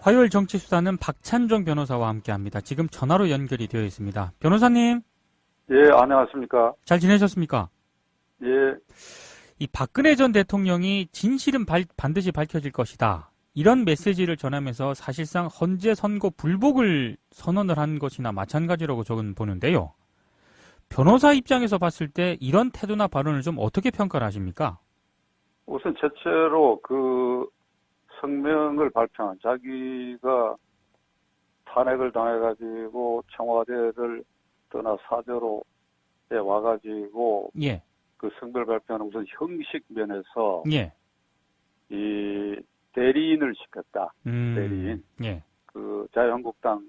화요일 정치수사는 박찬종 변호사와 함께합니다. 지금 전화로 연결이 되어 있습니다. 변호사님. 예, 안녕하십니까. 잘 지내셨습니까? 예. 이 박근혜 전 대통령이 진실은 반드시 밝혀질 것이다. 이런 메시지를 전하면서 사실상 헌재 선고 불복을 선언을 한 것이나 마찬가지라고 저는 보는데요. 변호사 입장에서 봤을 때 이런 태도나 발언을 좀 어떻게 평가를 하십니까? 우선 최초로 그 성명을 발표한 자기가 탄핵을 당해가지고 청와대를 떠나 사저로 와가지고 예. 그 성별 발표는 우선 형식 면에서 예. 이 대리인을 시켰다. 대리인. 예. 그 자유한국당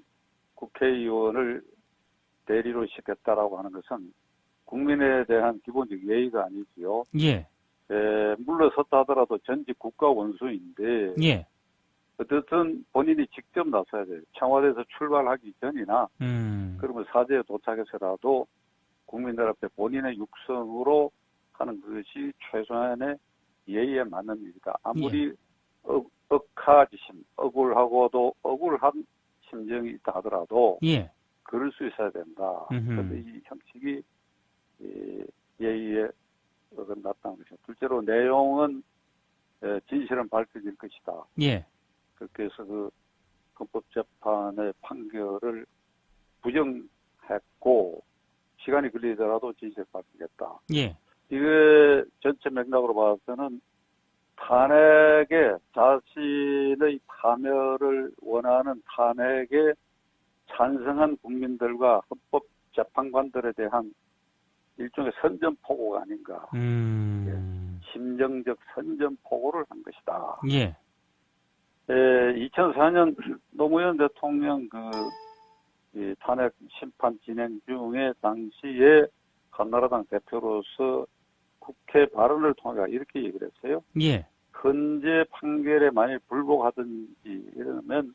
국회의원을 대리로 시켰다라고 하는 것은 국민에 대한 기본적 예의가 아니지요. 예. 물러섰다 하더라도 전직 국가원수인데 예. 어쨌든 본인이 직접 나서야 돼요. 청와대에서 출발하기 전이나 그러면 사저에 도착해서라도 국민들 앞에 본인의 육성으로 하는 것이 최소한의 예의에 맞는 일이다. 아무리 억하지심, 억울하고도 억울한 심정이 있다 하더라도 예. 그럴 수 있어야 된다. 그런데 이 형식이 예의에 어긋났다는 것이죠. 둘째로 내용은 진실은 밝혀질 것이다. 예. 그렇게 해서 그 헌법재판의 판결을 부정했고 시간이 걸리더라도 진실을 밝히겠다. 예. 이게 전체 맥락으로 봤을 때는 탄핵에 자신의 파멸을 원하는 탄핵에 찬성한 국민들과 헌법재판관들에 대한 일종의 선전포고가 아닌가. 심정적 선전포고를 한 것이다. 예. 2004년 노무현 대통령 이 탄핵 심판 진행 중에 당시에 한나라당 대표로서 국회 발언을 통해 이렇게 얘기를 했어요. 예. 헌재 판결에 만일 불복하든지 이러면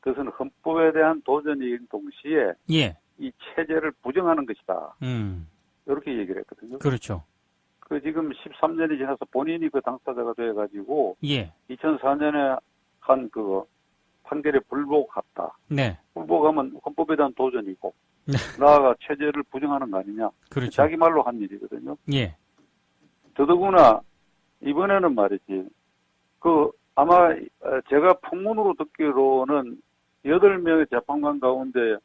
그것은 헌법에 대한 도전인 동시에 예. 이 체제를 부정하는 것이다. 이렇게 얘기를 했거든요. 그렇죠. 그 지금 13년이 지나서 본인이 그 당사자가 돼가지고 예. 2004년에 한 그 판결에 불복했다. 네. 불복하면 헌법에 대한 도전이고 네. 나아가 체제를 부정하는 거 아니냐. 그렇죠. 자기 말로 한 일이거든요. 예. 더더구나 이번에는 말이지. 아마 제가 풍문으로 듣기로는 8명의 재판관 가운데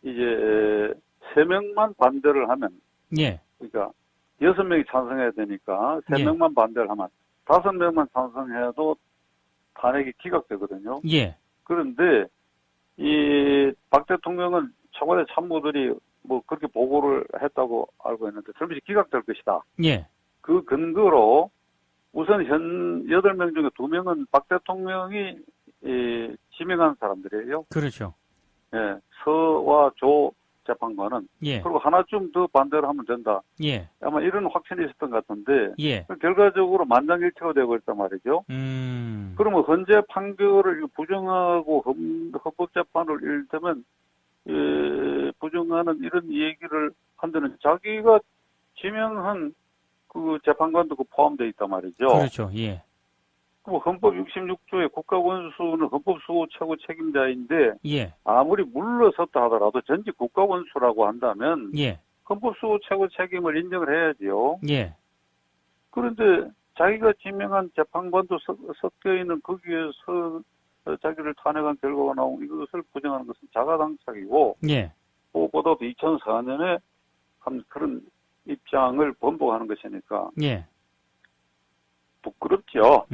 이제 3명만 반대를 하면 예. 그러니까 6명이 찬성해야 되니까 3명만 반대를 하면 5명만 찬성해도 탄핵이 기각되거든요. 예. 그런데 이 박 대통령은 청와대 참모들이 뭐 그렇게 보고를 했다고 알고 있는데 설명이 기각될 것이다. 예. 그 근거로 우선 현 8명 중에 2명은 박 대통령이 지명한 사람들이에요. 그렇죠. 예, 서와 조 재판관은. 예. 그리고 하나쯤 더 반대를 하면 된다. 예. 아마 이런 확신이 있었던 것 같은데. 예. 결과적으로 만장일치가 되고 있단 말이죠. 그러면 헌재 판결을 부정하고 헌법재판을 이를테면 부정하는 이런 얘기를 한다는 자기가 지명한 그 재판관도 포함되어 있단 말이죠. 그렇죠. 예. 헌법 66조의 국가원수는 헌법수호 최고 책임자인데 예. 아무리 물러섰다 하더라도 전직 국가원수라고 한다면 예. 헌법수호 최고 책임을 인정을 해야지요. 예. 그런데 자기가 지명한 재판관도 섞여 있는 거기에서 자기를 탄핵한 결과가 나온 이것을 부정하는 것은 자가당착이고 예. 무엇보다도 2004년에 한 그런 입장을 번복하는 것이니까 예. 부끄럽죠.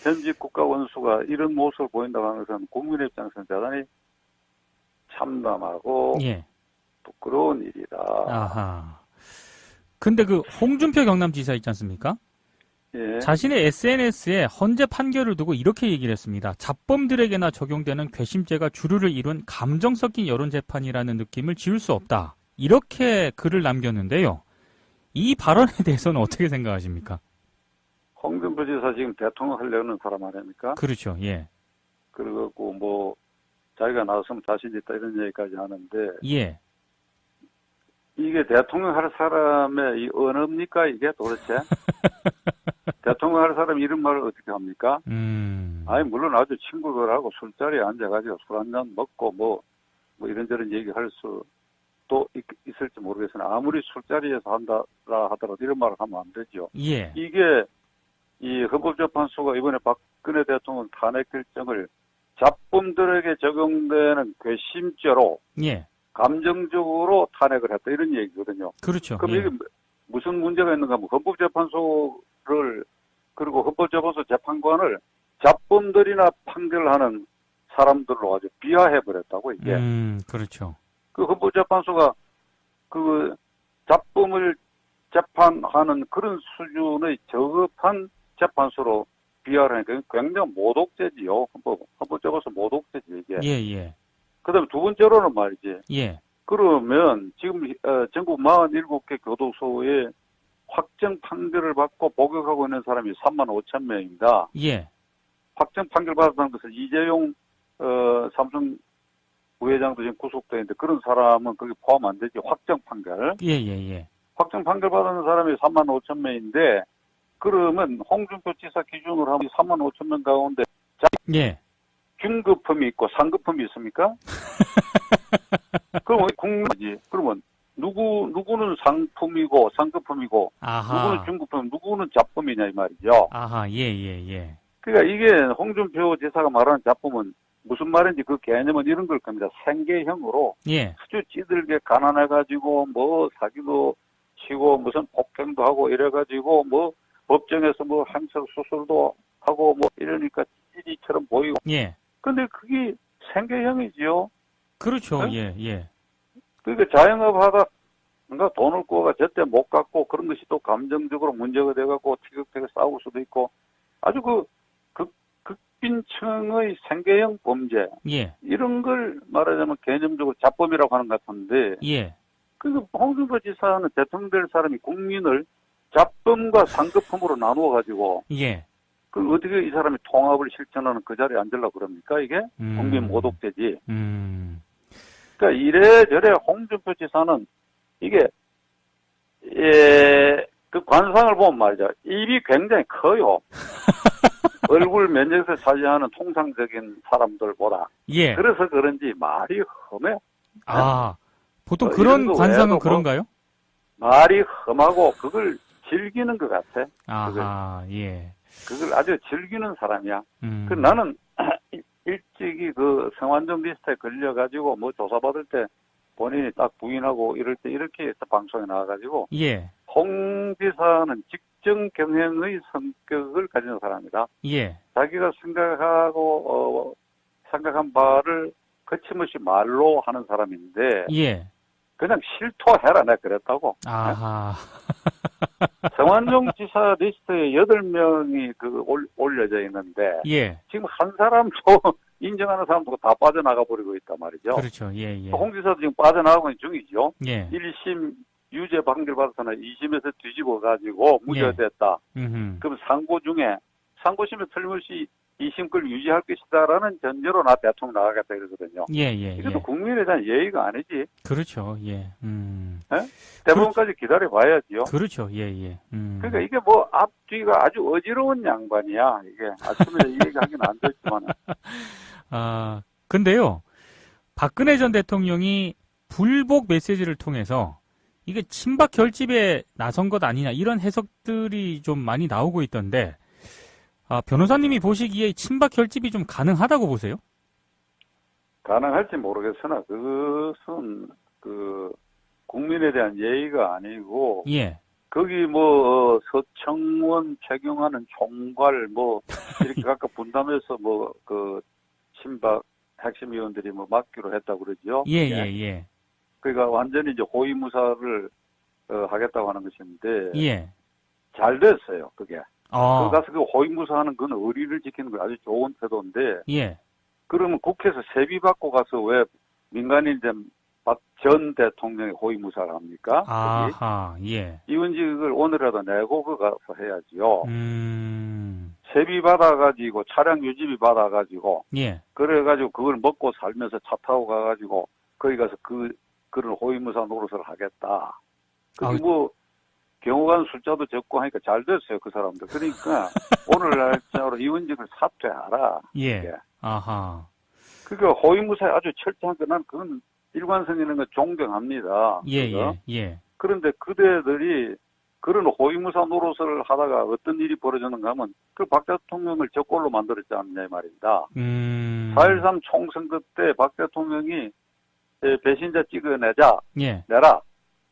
현직 국가원수가 이런 모습을 보인다고 하는 것은 국민의 입장에서는 대단히 참담하고 예. 부끄러운 일이다. 아하. 근데 그 홍준표 경남지사 있지 않습니까? 예. 자신의 SNS에 헌재 판결을 두고 이렇게 얘기를 했습니다. 잡범들에게나 적용되는 괘씸죄가 주류를 이룬 감정 섞인 여론재판이라는 느낌을 지울 수 없다. 이렇게 글을 남겼는데요. 이 발언에 대해서는 어떻게 생각하십니까? 홍준표 지사 지금 대통령 하려는 사람 아닙니까? 그렇죠. 예. 그리고 뭐 자기가 나섰으면 자신 있다 이런 얘기까지 하는데 예. 이게 대통령 할 사람의 이 언어입니까 이게 도대체? 대통령 할 사람이 이런 말을 어떻게 합니까? 아니, 물론 아주 친구들하고 술자리에 앉아가지고 술 한잔 먹고 뭐 이런저런 얘기할 수도 있을지 모르겠으나 아무리 술자리에서 한다 하더라도 이런 말을 하면 안 되죠. 예. 이게 이 헌법재판소가 이번에 박근혜 대통령 탄핵 결정을 잡범들에게 적용되는 괘씸죄로 예. 감정적으로 탄핵을 했다 이런 얘기거든요. 그렇죠. 그럼 예. 이게 무슨 문제가 있는가 하면 헌법재판소를 그리고 헌법재판소 재판관을 잡범들이나 판결하는 사람들로 아주 비하해버렸다고 이게. 그렇죠. 그 헌법재판소가 그 잡범을 재판하는 그런 수준의 저급한 재판소로 비하를 하니까 굉장히 모독죄지요. 헌법재판소 모독죄지 이게. 예, 예. 그다음에 두 번째로는 말이지. 예. 그러면 지금 전국 47개 교도소에 확정 판결을 받고 복역하고 있는 사람이 3만 5천 명입니다. 예. 확정 판결 받았다는 것은 이재용 삼성 부회장도 지금 구속돼 있는데 그런 사람은 거기 포함 안 되지. 확정 판결. 예, 예, 예. 확정 판결 받은 사람이 3만 5천 명인데 그러면 홍준표 지사 기준으로 하면 3만 5천 명 가운데 예. 중급범이 있고 상급범이 있습니까? 그럼 국민이지. 그러면 누구는 상품이고 상급범이고 아하. 누구는 중급범, 누구는 잡범이냐 이 말이죠. 아하. 예, 예, 예. 그러니까 이게 홍준표 지사가 말하는 잡범은 무슨 말인지 그 개념은 이런 걸 겁니다. 생계형으로 예. 수주 찌들게 가난해가지고 뭐 사기도 치고 무슨 폭행도 하고 이래가지고 뭐 법정에서 뭐 행석 수술도 하고 뭐 이러니까 찌질이처럼 보이고. 예. 근데 그게 생계형이지요. 그렇죠. 네? 예, 예. 그러니까 자영업 하다 뭔가 돈을 꾸어가 제때 못 갚고 그런 것이 또 감정적으로 문제가 돼갖고 티격태격 싸울 수도 있고 아주 극빈층의 생계형 범죄 예. 이런 걸 말하자면 개념적으로 잡범이라고 하는 것 같은데 예. 그 홍준표 지사는 대통령 될 사람이 국민을 잡범과 상급범으로 나누어 가지고 예. 그 어떻게 이 사람이 통합을 실천하는 그 자리에 앉으려고 그럽니까 이게 국민 모독죄지. 그러니까 이래저래 홍준표 지사는 이게 그 관상을 보면 말이죠. 입이 굉장히 커요. 얼굴 면적에서 차지하는 통상적인 사람들보다. 예. 그래서 그런지 말이 험해. 아, 보통 그런 관상은 그런가요? 말이 험하고 그걸 즐기는 것 같아. 아하, 예. 그걸 아주 즐기는 사람이야. 그 음. 나는 일찍이 그 성완종 리스트에 걸려가지고 뭐 조사받을 때 본인이 딱 부인하고 이럴 때 이렇게 해서 방송에 나와가지고 예. 홍 지사는 직정 경영의 성격을 가진 사람이다. 예. 자기가 생각한 바를 거침없이 말로 하는 사람인데 예. 그냥 실토해라 내가 그랬다고. 아하. 성완종 지사 리스트에 8명이 올려져 있는데 예. 지금 한 사람도 인정하는 사람도 다 빠져나가 버리고 있단 말이죠. 그렇죠. 예, 예. 홍 지사도 지금 빠져나가고 있는 중이죠. 예. 1심 유죄 판결 받았으나 2심에서 뒤집어 가지고 무죄됐다. 그럼 상고심에 틀림없이 2심 걸 유지할 것이다라는 전제로 나 대통령 나가겠다 이러거든요. 예, 예, 이것도 예. 국민에 대한 예의가 아니지. 그렇죠. 예. 대법원까지 기다려 봐야지요. 그렇죠. 예, 예. 그러니까 이게 뭐 앞뒤가 아주 어지러운 양반이야. 이게 아침에 이 얘기하기는 안 됐지만. 아, 근데요. 박근혜 전 대통령이 불복 메시지를 통해서 이게 친박 결집에 나선 것 아니냐 이런 해석들이 좀 많이 나오고 있던데 변호사님이 보시기에 친박 결집이 좀 가능하다고 보세요? 가능할지 모르겠으나 그것은 국민에 대한 예의가 아니고 예. 거기 서청원 최경환은 총괄 이렇게 각각 분담해서 친박 핵심 위원들이 맡기로 했다고 그러죠. 예, 예, 예. 그러니까 완전히 이제 호위무사를 하겠다고 하는 것인데 예. 잘 됐어요. 그게. 아. 그 가서 그 호위무사하는 건 의리를 지키는 거 아주 좋은 태도인데. 예. 그러면 국회에서 세비 받고 가서 왜 민간인 박 전 대통령의 호위무사를 합니까? 아하. 예. 이원직을 오늘이라도 내고 가서 해야지요. 세비 받아가지고 차량 유지비 받아가지고. 예. 그래가지고 그걸 먹고 살면서 차 타고 가가지고 거기 가서 그런 호위무사 노릇을 하겠다. 그게 경호관 숫자도 적고 하니까 잘 됐어요, 그 사람들. 그러니까 오늘 날짜로 이원직을 사퇴하라. 예. 예. 아하. 그러니까 호위무사에 아주 철저한 거, 난 그건 일관성 있는 거 존경합니다. 예, 그죠? 예, 예. 그런데 그대들이 그런 호위무사 노릇을 하다가 어떤 일이 벌어졌는가 하면 그 박 대통령을 적골로 만들었지 않냐 말입니다. 4.13 총선거 때 박 대통령이 배신자 찍어내자, 예. 내라.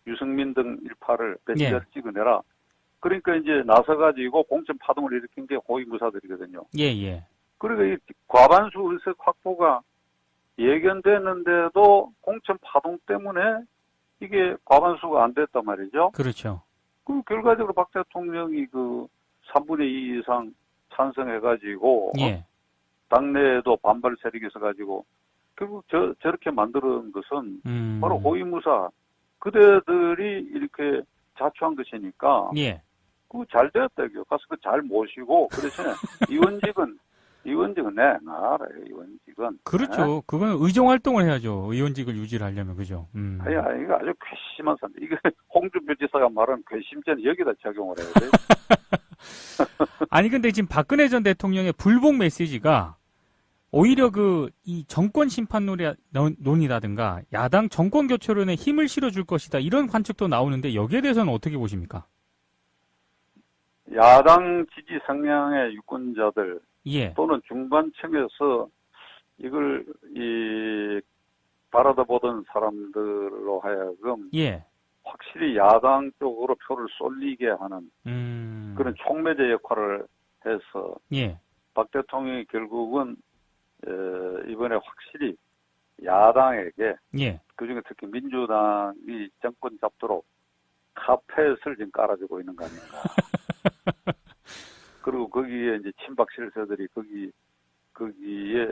유승민 등 일파를 배신자 예. 찍어내라. 그러니까 이제 나서가지고 공천 파동을 일으킨 게 호위무사들이거든요. 예, 예. 그러니까 이 과반수 의석 확보가 예견됐는데도 공천 파동 때문에 이게 과반수가 안 됐단 말이죠. 그렇죠. 그 결과적으로 박 대통령이 그 3분의 2 이상 찬성해가지고 예. 당내에도 반발 세력이 있어가지고 결국 저렇게 만드는 것은 바로 호위무사 그대들이 이렇게 자초한 것이니까 예. 그 잘 되었다 이거 가서 그 잘 모시고 그 대신에 이원직은 나라 이원직은 그렇죠. 그건 의정 활동을 해야죠. 의원직을 유지를 하려면 그죠. 아니 이거 아주 괘씸한 사람. 이게 홍준표 지사가 말한 괘씸죄는 여기다 적용을 해야 돼. 아니 근데 지금 박근혜 전 대통령의 불복 메시지가 오히려 이 정권 심판 논이라든가 야당 정권 교체론에 힘을 실어줄 것이다 이런 관측도 나오는데 여기에 대해서는 어떻게 보십니까? 야당 지지 성향의 유권자들 예. 또는 중반층에서 이걸 바라다 보던 사람들로 하여금 예. 확실히 야당 쪽으로 표를 쏠리게 하는 그런 촉매제 역할을 해서 예. 박 대통령이 결국은 이번에 확실히 야당에게 예. 그중에 특히 민주당이 정권 잡도록 카펫을 지금 깔아주고 있는 거 아닌가. 그리고 거기에 이제 친박 실세들이 거기에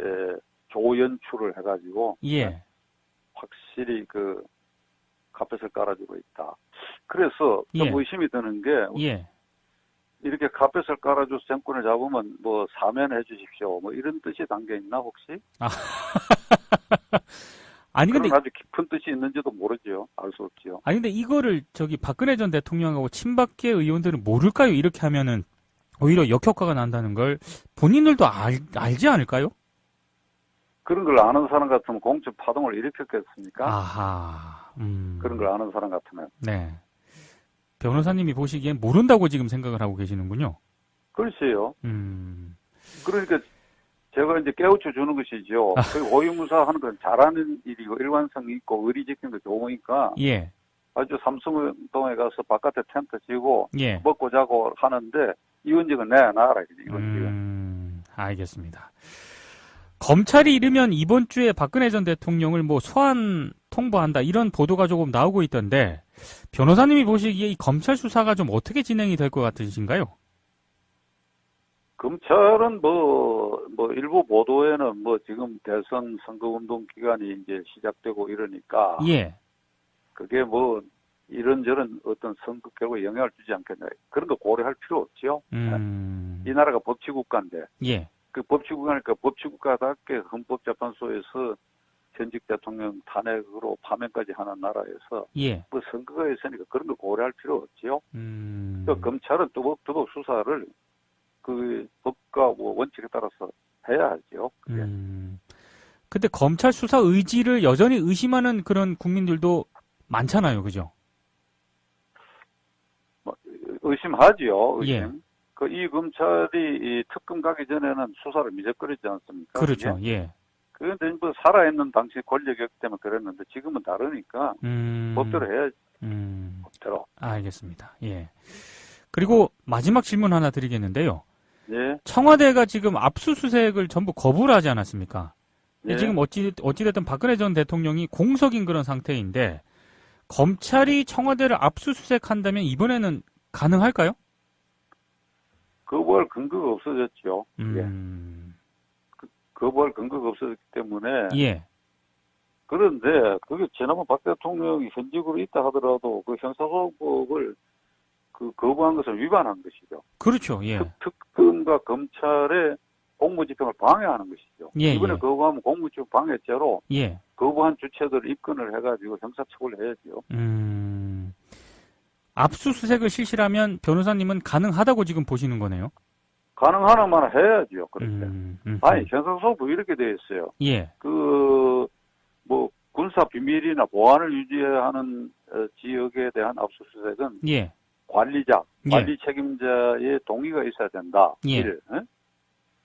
조연출을 해가지고 예. 확실히 그 카펫을 깔아주고 있다. 그래서 좀 예. 의심이 드는 게 예. 이렇게 카펫을 깔아줘서 정권을 잡으면 뭐 사면해 주십시오. 뭐 이런 뜻이 담겨 있나 혹시? 아니 근데 아주 깊은 뜻이 있는지도 모르죠. 알 수 없지요. 아니 근데 이거를 박근혜 전 대통령하고 친박계 의원들은 모를까요? 이렇게 하면은 오히려 역효과가 난다는 걸 본인들도 알지 않을까요? 그런 걸 아는 사람 같으면 공천 파동을 일으켰겠습니까? 아하. 그런 걸 아는 사람 같으면. 네. 변호사님이 보시기엔 모른다고 지금 생각을 하고 계시는군요. 글쎄요. 그러니까 제가 이제 깨우쳐 주는 것이죠. 그 호위무사 하는 건 잘하는 일이고 일관성 있고 의리 지키는 거 좋으니까 예. 아주 삼성동에 가서 바깥에 텐트 치고 예. 먹고 자고 하는데 이원직은 나라 이원직은. 알겠습니다. 검찰이 이르면 이번 주에 박근혜 전 대통령을 소환 통보한다 이런 보도가 조금 나오고 있던데 변호사님이 보시기에 이 검찰 수사가 좀 어떻게 진행이 될 것 같으신가요? 검찰은 일부 보도에는 지금 대선 선거운동 기간이 이제 시작되고 이러니까. 예. 그게 이런저런 어떤 선거 결과에 영향을 주지 않겠냐. 그런 거 고려할 필요 없죠. 이 나라가 법치국가인데. 예. 그 법치국가니까 법치국가답게 헌법재판소에서 전직 대통령 탄핵으로 파면까지 하는 나라에서. 예. 선거가 있으니까 그런 거 고려할 필요 없죠. 검찰은 두둑 수사를 그 법과 원칙에 따라서 해야 하죠. 근데 검찰 수사 의지를 여전히 의심하는 그런 국민들도 많잖아요, 그죠? 의심하지요. 의심. 예. 이 검찰이 이 특검 가기 전에는 수사를 미적거리지 않습니까? 그렇죠. 예. 그런데 살아있는 당시 권력이었기 때문에 그랬는데 지금은 다르니까 법대로 해야지. 법대로. 알겠습니다. 예. 그리고 마지막 질문 하나 드리겠는데요. 예. 청와대가 지금 압수수색을 전부 거부를 하지 않았습니까? 예. 지금 어찌됐든 박근혜 전 대통령이 공석인 그런 상태인데 검찰이 청와대를 압수수색한다면 이번에는 가능할까요? 거부할 근거가 없어졌죠. 예. 거부할 근거가 없어졌기 때문에. 예. 그런데 그게 지난번 박 대통령이 현직으로 있다 하더라도 그 형사소송법을 거부한 것을 위반한 것이죠. 그렇죠. 예. 특검과 검찰의 공무집행을 방해하는 것이죠. 예, 이번에 예. 거부하면 공무집행 방해죄로 예. 거부한 주체들을 입건을 해가지고 형사처벌을 해야죠. 압수수색을 실시하면 변호사님은 가능하다고 지금 보시는 거네요. 가능한 만 해야죠. 그렇게. 아니, 음. 형사소부 이렇게 돼 있어요. 예, 뭐, 군사 비밀이나 보안을 유지하는 지역에 대한 압수수색은 예, 관리자, 예. 관리 책임자의 동의가 있어야 된다. 예.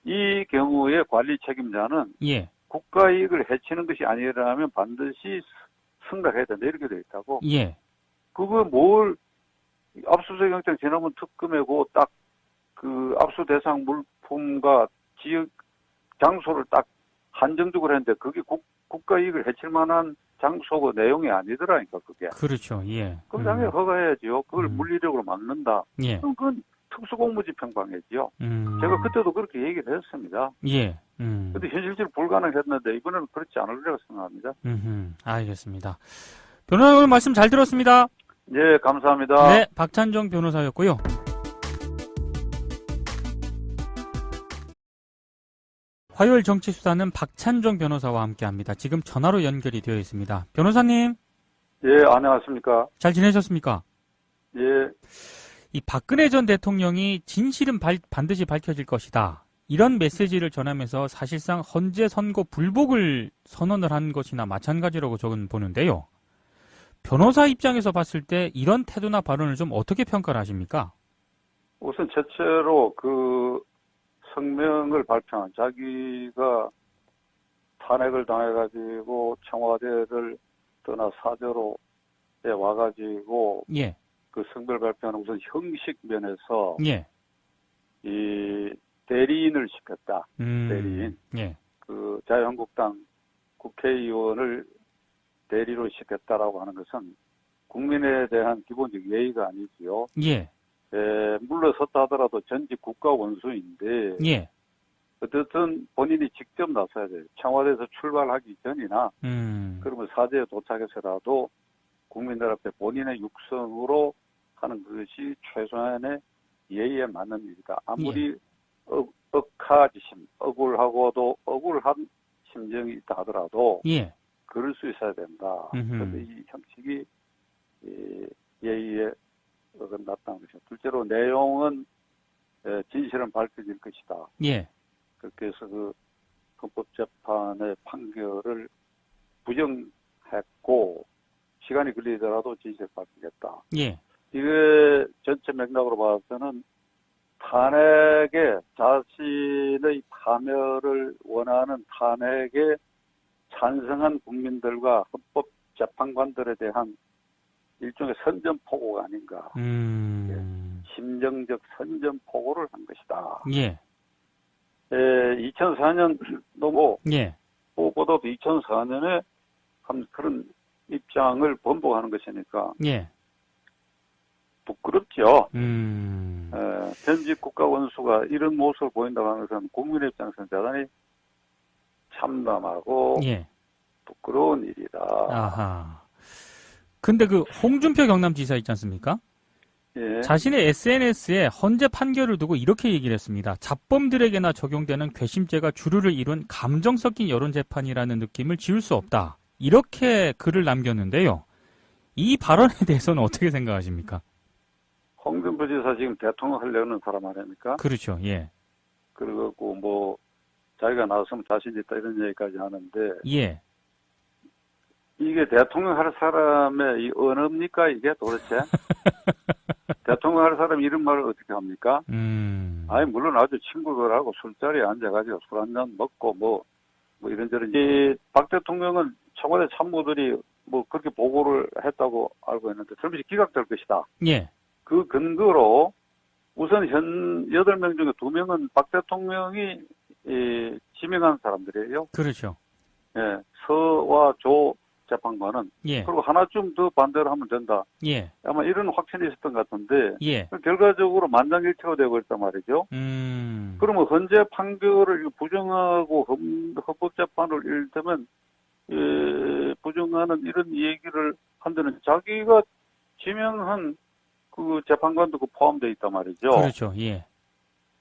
이 경우에 관리 책임자는 예, 국가 이익을 해치는 것이 아니라면 반드시 승낙해야 된다. 이렇게 돼 있다고. 예, 그거 뭘, 압수수색 영장 지나면 특검이고 딱 그 압수 대상 물품과 지역, 장소를 딱 한정적으로 했는데 그게 국가 이익을 해칠 만한 장소고 내용이 아니더라니까, 그게. 그렇죠. 예. 그럼 당연히 허가해야지요. 그걸 음. 물리력으로 막는다. 예, 그럼 그건 특수공무집행방해지요. 제가 그때도 그렇게 얘기를 했습니다. 예, 근데 현실적으로 불가능했는데 이번에는 그렇지 않으리라고 생각합니다. 알겠습니다. 변호사 오늘 말씀 잘 들었습니다. 예, 감사합니다. 네, 박찬정 변호사였고요. 화요일 정치수사는 박찬정 변호사와 함께합니다. 지금 전화로 연결이 되어 있습니다. 변호사님, 예, 안녕하십니까. 잘 지내셨습니까? 예, 이 박근혜 전 대통령이 진실은 반드시 밝혀질 것이다. 이런 메시지를 전하면서 사실상 헌재 선고 불복을 선언을 한 것이나 마찬가지라고 저는 보는데요. 변호사 입장에서 봤을 때 이런 태도나 발언을 좀 어떻게 평가를 하십니까? 우선 최초로 그 성명을 발표한 자기가 탄핵을 당해가지고 청와대를 떠나 사저로 와가지고 예, 그 성별 발표는 우선 형식 면에서 예, 이 대리인을 시켰다. 대리인. 예, 그 자유한국당 국회의원을 대리로 시켰다라고 하는 것은 국민에 대한 기본적 예의가 아니지요. 예, 물러섰다 하더라도 전직 국가 원수인데 예, 어쨌든 본인이 직접 나서야 돼요. 청와대에서 출발하기 전이나 그러면 사저에 도착해서라도 국민들 앞에 본인의 육성으로 하는 것이 최소한의 예의에 맞는 일이다. 아무리 억하지심, 억울하고도 억울한 심정이 있다 하더라도 예, 그럴 수 있어야 된다. 그런데 이 형식이 예의에 어긋났다는 것이죠. 둘째로 내용은 진실은 밝혀질 것이다. 예, 그렇게 해서 그 헌법재판의 판결을 부정했고 시간이 걸리더라도 진실을 밝히겠다. 예, 이게 전체 맥락으로 봐서는 탄핵에 자신의 파멸을 원하는 탄핵에 찬성한 국민들과 헌법재판관들에 대한 일종의 선전포고가 아닌가. 심정적 선전포고를 한 것이다. 예, 2004년도 예, 무엇보다도 2004년에 한 그런 입장을 번복하는 것이니까 예, 부끄럽죠. 현직 국가 원수가 이런 모습을 보인다고 하는 것은 국민의 입장에서는 대단히 참담하고 예. 부끄러운 일이다. 아하. 근데 그 홍준표 경남지사 있지 않습니까? 예. 자신의 SNS에 헌재 판결을 두고 이렇게 얘기를 했습니다. 잡범들에게나 적용되는 괘씸죄가 주류를 이룬 감정 섞인 여론재판이라는 느낌을 지울 수 없다. 이렇게 글을 남겼는데요. 이 발언에 대해서는 어떻게 생각하십니까? 홍준표 지사 지금 대통령 하려는 사람 아닙니까? 그렇죠. 예. 그리고 뭐 자기가 나섰으면 자신 있다 이런 얘기까지 하는데 예. 이게 대통령 할 사람의 이 언어입니까 이게 도대체? 대통령 할 사람이 이런 말을 어떻게 합니까? 아니 물론 아주 친구들하고 술자리에 앉아가지고 술 한잔 먹고 뭐 이런저런 박 대통령은 청와대 참모들이 뭐 그렇게 보고를 했다고 알고 있는데 설명이 기각될 것이다. 예. 그 근거로 우선 현 8명 중에 2명은 박 대통령이 지명한 사람들이에요. 그렇죠. 예, 서와 조 재판관은. 예. 그리고 하나쯤 더 반대를 하면 된다. 예. 아마 이런 확신이 있었던 것 같은데. 예. 결과적으로 만장일치가 되고 있단 말이죠. 그러면 헌재 판결을 부정하고 헌법재판을 이를테면 부정하는 이런 얘기를 한다는 자기가 지명한 그 재판관도 포함되어 있단 말이죠. 그렇죠. 예.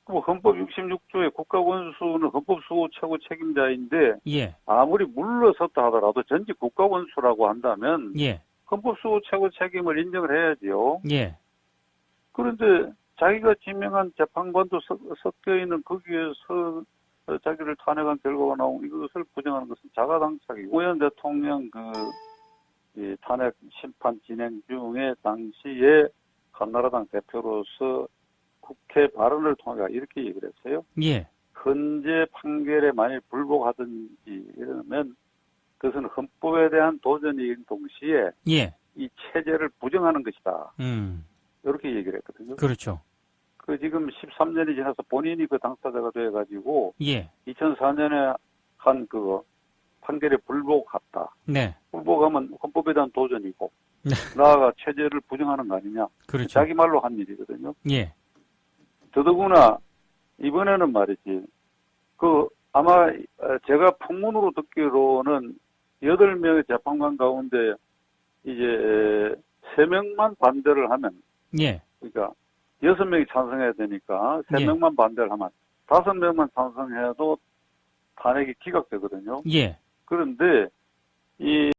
헌법 66조의 국가원수는 헌법수호 최고 책임자인데 예. 아무리 물러섰다 하더라도 전직 국가원수라고 한다면 예. 헌법수호 최고 책임을 인정을 해야지요. 예. 그런데 자기가 지명한 재판관도 섞여 있는 거기에서 자기를 탄핵한 결과가 나오고 이것을 부정하는 것은 자가당착이고 노무현 대통령 이 탄핵 심판 진행 중에 당시에 한나라당 대표로서 국회 발언을 통해 이렇게 얘기를 했어요. 예. 헌재 판결에 만일 불복하든지 이러면 그것은 헌법에 대한 도전인 동시에 예. 이 체제를 부정하는 것이다. 음. 이렇게 얘기를 했거든요. 그렇죠. 그 지금 13년이 지나서 본인이 그 당사자가 돼가지고 예. 2004년에 한 그 판결에 불복했다. 네. 불복하면 헌법에 대한 도전이고 네. 나아가 체제를 부정하는 거 아니냐. 그렇죠. 자기 말로 한 일이거든요. 예. 더더구나 이번에는 말이지 아마 제가 풍문으로 듣기로는 8명의 재판관 가운데 이제 3명만 반대를 하면 예. 그러니까 6명이 찬성해야 되니까 3명만 반대를 하면 5명만 찬성해도 탄핵이 기각되거든요. 예. 그런데 이